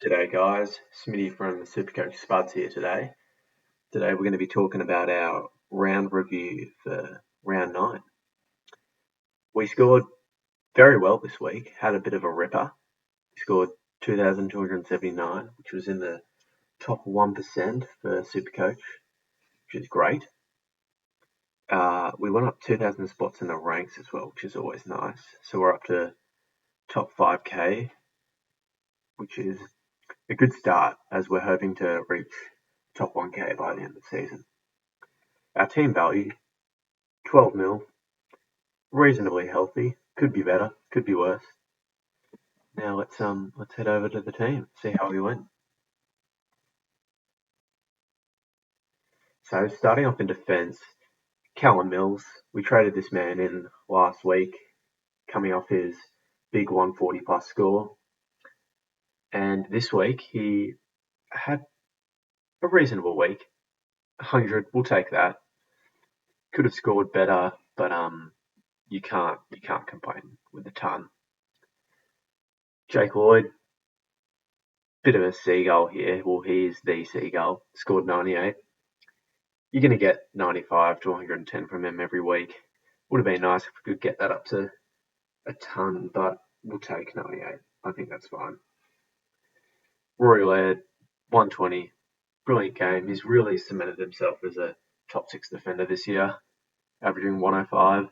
G'day guys, Smitty from the Supercoach Spuds here today. Today we're going to be talking about our round review for round 9. We scored very well this week, had a bit of a ripper. We scored 2,279, which was in the top 1% for Supercoach, which is great. We went up 2,000 spots in the ranks as well, which is always nice. So we're up to top 5k, which is a good start as we're hoping to reach top 1k by the end of the season. Our team value, 12 mil, reasonably healthy. Could be better, could be worse. Now let's head over to the team, see how we went. So starting off in defence, Callum Mills. We traded this man in last week, coming off his big 140 plus score. And this week he had a reasonable week. 100, we'll take that. Could have scored better, but you can't complain with a ton. Jake Lloyd, bit of a seagull here. Well, he's the seagull. Scored 98. You're going to get 95 to 110 from him every week. Would have been nice if we could get that up to a ton, but we'll take 98. I think that's fine. Rory Laird, 120. Brilliant game. He's really cemented himself as a top 6 defender this year, averaging 105.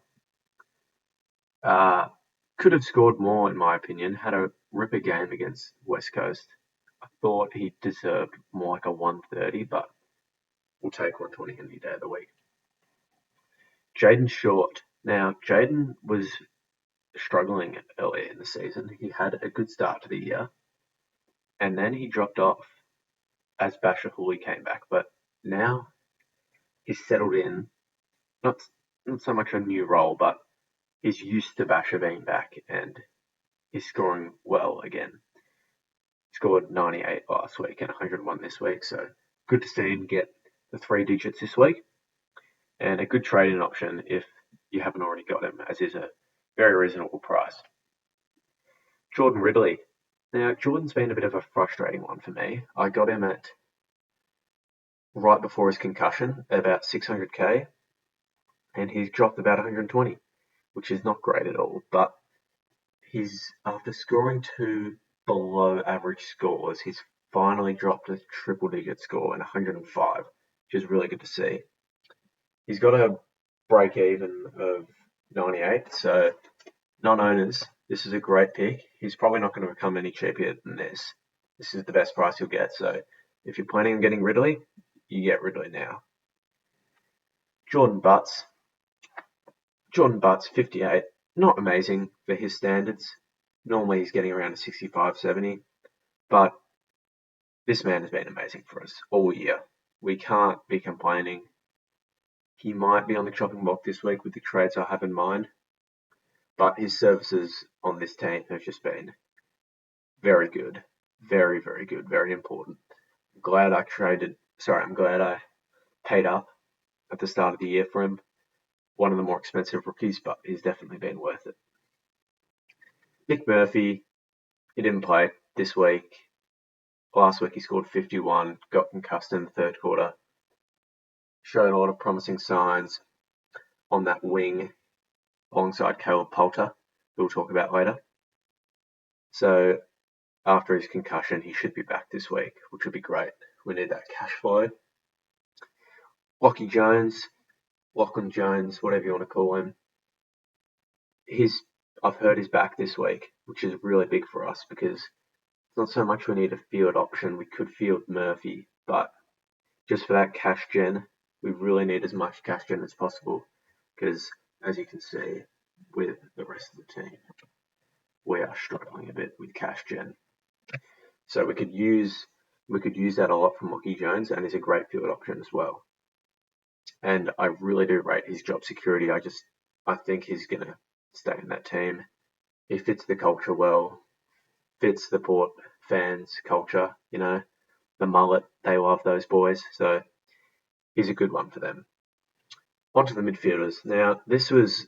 Could have scored more, in my opinion. Had a ripper game against West Coast. I thought he deserved more like a 130, but we'll take 120 any day of the week. Jaden Short. Now, Jaden was struggling earlier in the season. He had a good start to the year, and then he dropped off as Basher Hooley came back. But now he's settled in. Not so much a new role, but he's used to Basher being back, and he's scoring well again. Scored 98 last week and 101 this week, so good to see him get the 3 digits this week, and a good trading option if you haven't already got him, as is a very reasonable price. Jordan Ridley. Now, Jordan's been a bit of a frustrating one for me. I got him at right before his concussion at about 600k, and he's dropped about 120, which is not great at all, but he's, after scoring 2 below average scores, he's finally dropped a triple digit score in 105, which is really good to see. He's got a break even of 98, so non-owners, this is a great pick. He's probably not going to become any cheaper than this. This is the best price you'll get, so if you're planning on getting Ridley, you get Ridley now. Jordan Butts, 58. Not amazing for his standards. Normally he's getting around a 65, 70, but this man has been amazing for us all year. We can't be complaining. He might be on the chopping block this week with the trades I have in mind, but his services on this team have just been very good. Very, very good. Very important. I'm glad I paid up at the start of the year for him. One of the more expensive rookies, but he's definitely been worth it. Nick Murphy, he didn't play this week. Last week he scored 51, got concussed in the third quarter. Showed a lot of promising signs on that wing alongside Caleb Poulter, who we'll talk about later. So after his concussion, he should be back this week, which would be great. We need that cash flow. Lachlan Jones, whatever you want to call him. I've heard he's back this week, which is really big for us because it's not so much we need a field option. We could field Murphy, but just for that cash gen, we really need as much cash gen as possible because, as you can see with the rest of the team, we are struggling a bit with cash gen. So we could use that a lot from Lachlan Jones, and he's a great field option as well. And I really do rate his job security. I think he's going to stay in that team. He fits the culture well, fits the Port fans' culture, the mullet. They love those boys. So he's a good one for them. On to the midfielders. Now, this was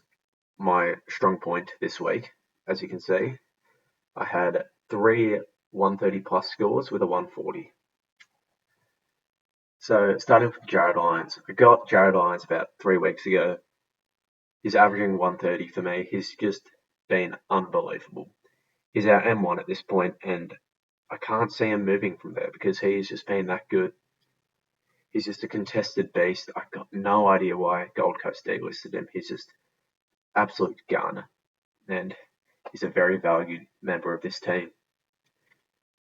my strong point this week, as you can see. I had 3 130 plus scores with a 140. So starting with Jared Lyons. I got Jared Lyons about 3 weeks ago. He's averaging 130 for me. He's just been unbelievable. He's our M1 at this point, and I can't see him moving from there because he's just been that good. He's just a contested beast. I've got no idea why Gold Coast delisted him. He's just absolute gun, and he's a very valued member of this team.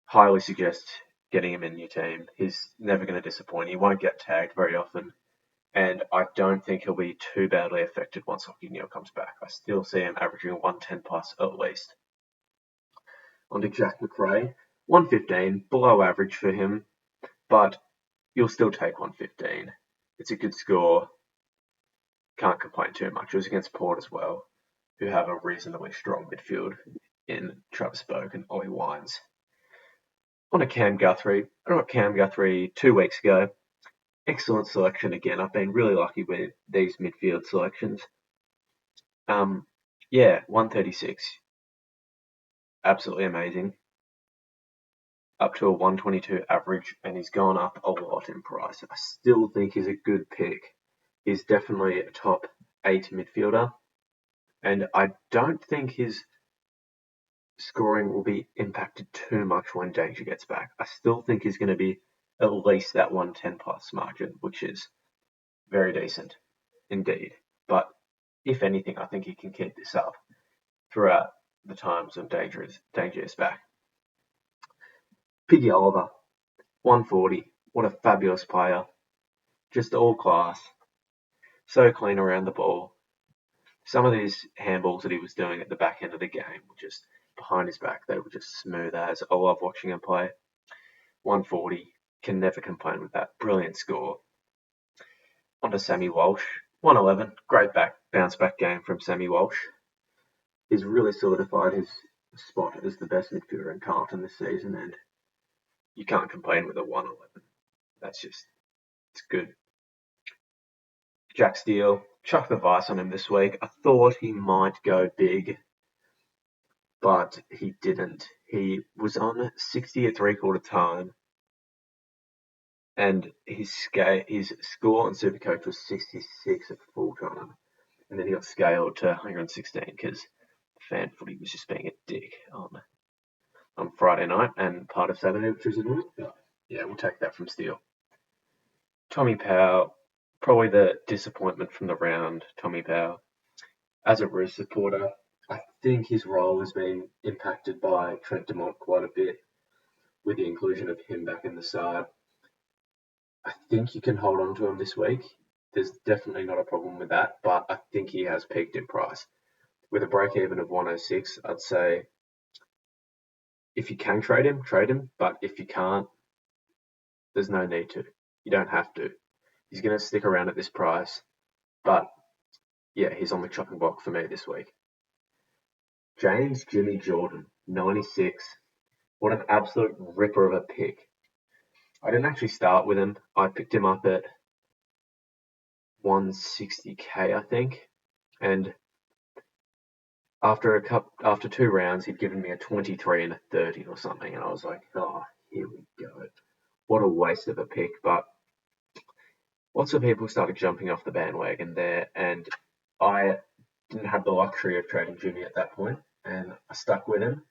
Highly suggest getting him in your team. He's never going to disappoint. He won't get tagged very often, and I don't think he'll be too badly affected once Hockey Neil comes back. I still see him averaging 110 plus at least. On to Jack McRae. 115, below average for him, but you'll still take 115. It's a good score. Can't complain too much. It was against Port as well, who have a reasonably strong midfield in Travis Boak and Ollie Wines. On to Cam Guthrie. I got Cam Guthrie 2 weeks ago. Excellent selection again. I've been really lucky with these midfield selections. 136. Absolutely amazing. Up to a 122 average, and he's gone up a lot in price. I still think he's a good pick. He's definitely a top 8 midfielder, and I don't think his scoring will be impacted too much when Danger gets back. I still think he's going to be at least that 110 plus margin, which is very decent indeed. But if anything, I think he can keep this up throughout the times when Danger is back. Piggy Oliver, 140. What a fabulous player. Just all class. So clean around the ball. Some of these handballs that he was doing at the back end of the game were just behind his back. They were just smooth as. I love watching him play. 140. Can never complain with that. Brilliant score. On to Sammy Walsh. 111. Great bounce back game from Sammy Walsh. He's really solidified his spot as the best midfielder in Carlton this season, and you can't complain with a 111. It's good. Jack Steele, chuck the vice on him this week. I thought he might go big, but he didn't. He was on 60 at 3/4 time, and his score on Supercoach was 66 at full time, and then he got scaled to 116 because fan footy was just being a dick on Friday night and part of Saturday, which was annoying. Yeah, we'll take that from Steele. Tommy Powell, probably the disappointment from the round. Tommy Powell, as a Roos supporter, I think his role has been impacted by Trent Dumont quite a bit with the inclusion of him back in the side. I think you can hold on to him this week. There's definitely not a problem with that, but I think he has peaked in price. With a break-even of 106, I'd say if you can trade him, but if you can't, there's no need to. You don't have to. He's going to stick around at this price, but yeah, he's on the chopping block for me this week. James Jimmy Jordan, 96. What an absolute ripper of a pick. I didn't actually start with him. I picked him up at 160k, I think, and after 2 rounds, he'd given me a 23 and a 30 or something, and I was like, oh, here we go. What a waste of a pick, but lots of people started jumping off the bandwagon there, and I didn't have the luxury of trading Jimmy at that point, and I stuck with him,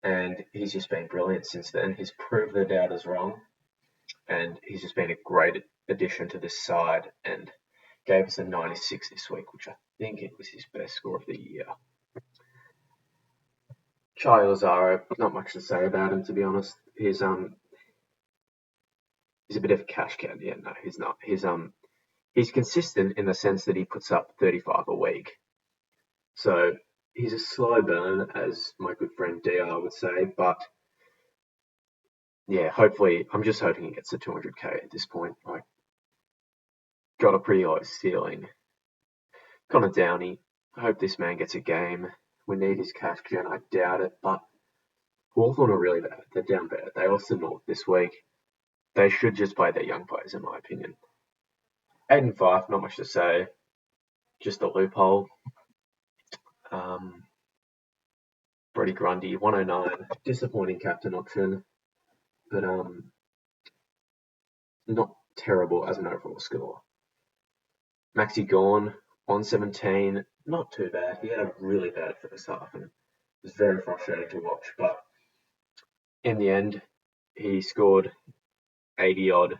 and he's just been brilliant since then. He's proved the doubters wrong, and he's just been a great addition to this side, and gave us a 96 this week, which I think it was his best score of the year. Charlie Lazaro, not much to say about him, to be honest. He's a bit of a cash cow. Yeah, no, he's not. He's consistent in the sense that he puts up 35 a week. So he's a slow burn, as my good friend DR would say, but yeah, hopefully, I'm just hoping he gets to 200k at this point. Like, got a pretty low ceiling. Connor Downey, I hope this man gets a game. We need his cash gen. I doubt it, but Hawthorn are really bad. They're down bad. They lost to North this week. They should just play their young players, in my opinion. 8-5, not much to say. Just a loophole. Brody Grundy, 109. Disappointing captain option, but not terrible as an overall score. Maxi Gorn, 117. Not too bad. He had a really bad first half and it was very frustrating to watch. But in the end, he scored 80 odd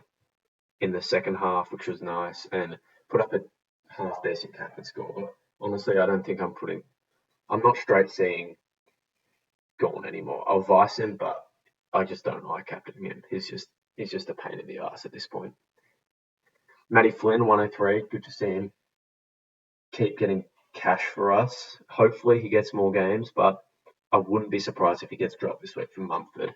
in the second half, which was nice, and put up a half decent captain score. But honestly, I don't think I'm not straight seeing Gorn anymore. I'll vice him, but I just don't like captaining him. He's just a pain in the ass at this point. Matty Flynn, 103. Good to see him keep getting cash for us. Hopefully he gets more games, but I wouldn't be surprised if he gets dropped this week from Mumford,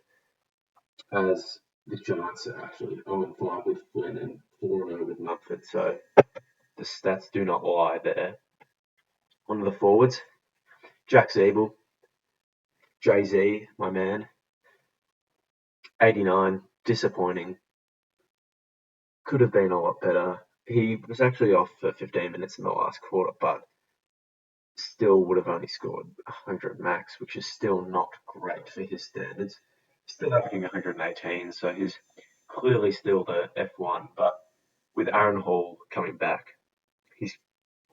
as the Giants are actually 0-5 with Flynn and 4-0 with Mumford. So the stats do not lie there. On to the forwards. Jack Zeeble, Jay-Z, my man, 89. Disappointing. Could have been a lot better. He was actually off for 15 minutes in the last quarter, but still would have only scored 100 max, which is still not great for his standards. Still averaging 118, so he's clearly still the F1, but with Aaron Hall coming back, his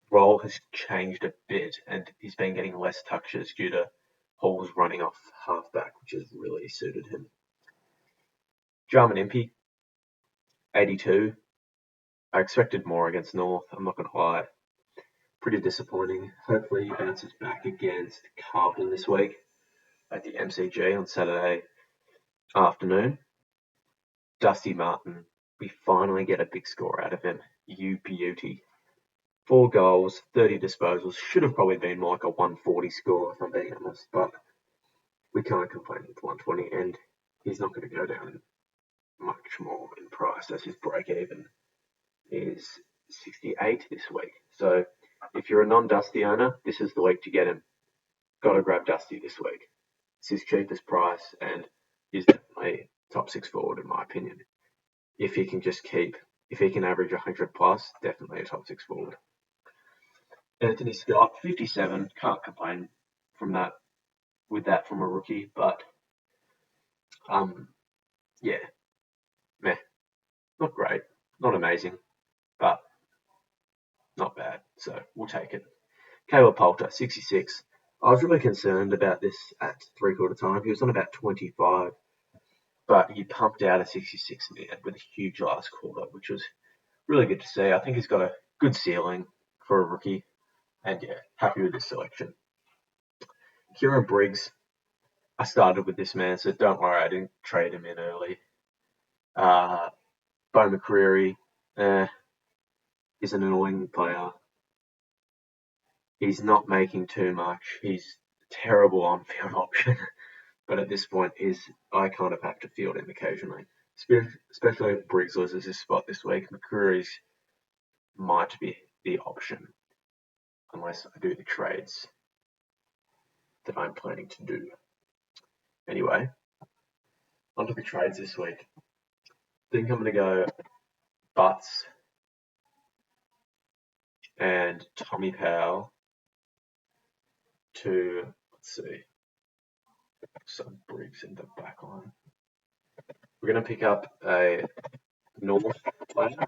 role has changed a bit and he's been getting less touches due to Hall's running off halfback, which has really suited him. Jarman Impey, 82. I expected more against North, I'm not going to lie. Pretty disappointing. Hopefully he bounces back against Carlton this week at the MCG on Saturday afternoon. Dusty Martin, we finally get a big score out of him. You beauty. 4 goals, 30 disposals. Should have probably been more like a 140 score, if I'm being honest, but we can't complain with 120, and he's not going to go down much more in price, as his break even is 68 this week. So if you're a non-Dusty owner, this is the week to get him. Got to grab Dusty this week. It's his cheapest price, and he's definitely top 6 forward in my opinion. If he can average 100 plus, definitely a top 6 forward. Anthony Scott, 57. Can't complain from that from a rookie, but yeah, meh. Not great, not amazing, but not bad. So we'll take it. Caleb Poulter, 66. I was really concerned about this at 3/4 time. He was on about 25, but he pumped out a 66 in the end with a huge last quarter, which was really good to see. I think he's got a good ceiling for a rookie, and yeah, happy with this selection. Kieran Briggs, I started with this man, so don't worry, I didn't trade him in early. Bo McCreary is an annoying player. He's not making too much. He's a terrible on-field option, but at this point, I kind of have to field him occasionally, especially if Briggs loses his spot this week. McCreary's might be the option, unless I do the trades that I'm planning to do. Anyway, onto the trades this week. I think I'm going to go Butts and Tommy Powell to, let's see, some Briggs in the back line. We're going to pick up a North player, and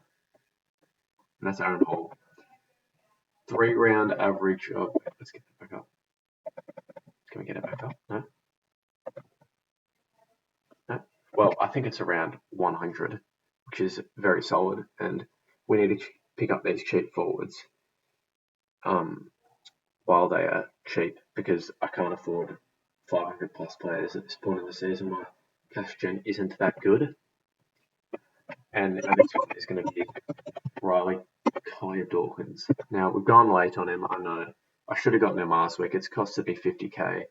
that's Aaron Hall. 3-round average of, let's get it back up. Can we get it back up? No? No? Well, I think it's around 100, which is very solid, and we need to pick up these cheap forwards while they are cheap, because I can't afford 500 plus players at this point in the season. My cash gen isn't that good. And our next one is going to be Riley Dawkins. Now, we've gone late on him, I know. I should have gotten him last week. It's costed me 50k,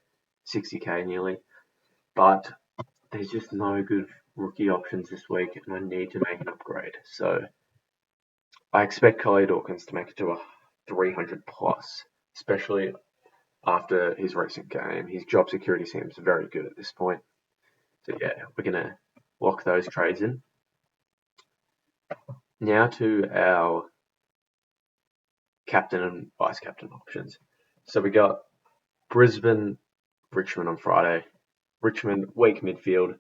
60k nearly. But there's just no good rookie options this week, and I need to make an upgrade. So I expect Kylie Dawkins to make it to a 300 plus, especially after his recent game. His job security seems very good at this point. So yeah, we're going to lock those trades in. Now to our captain and vice captain options. So we got Brisbane Richmond on Friday. Richmond, weak midfield.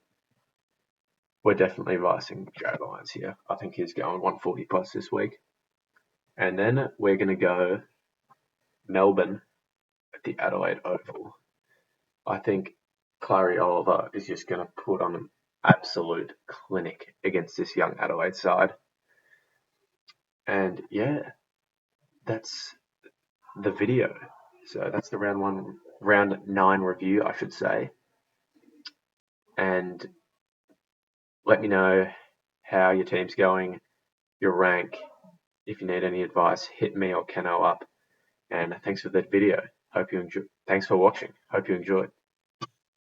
We're definitely vicing Jared Lyons here. I think he's going 140 plus this week. And then we're going to go Melbourne at the Adelaide Oval. I think Clary Oliver is just going to put on an absolute clinic against this young Adelaide side. And yeah, that's the video. So that's the round 9 review, I should say. And let me know how your team's going, your rank. If you need any advice, hit me or Keno up. And thanks for that video. Thanks for watching. Hope you enjoyed.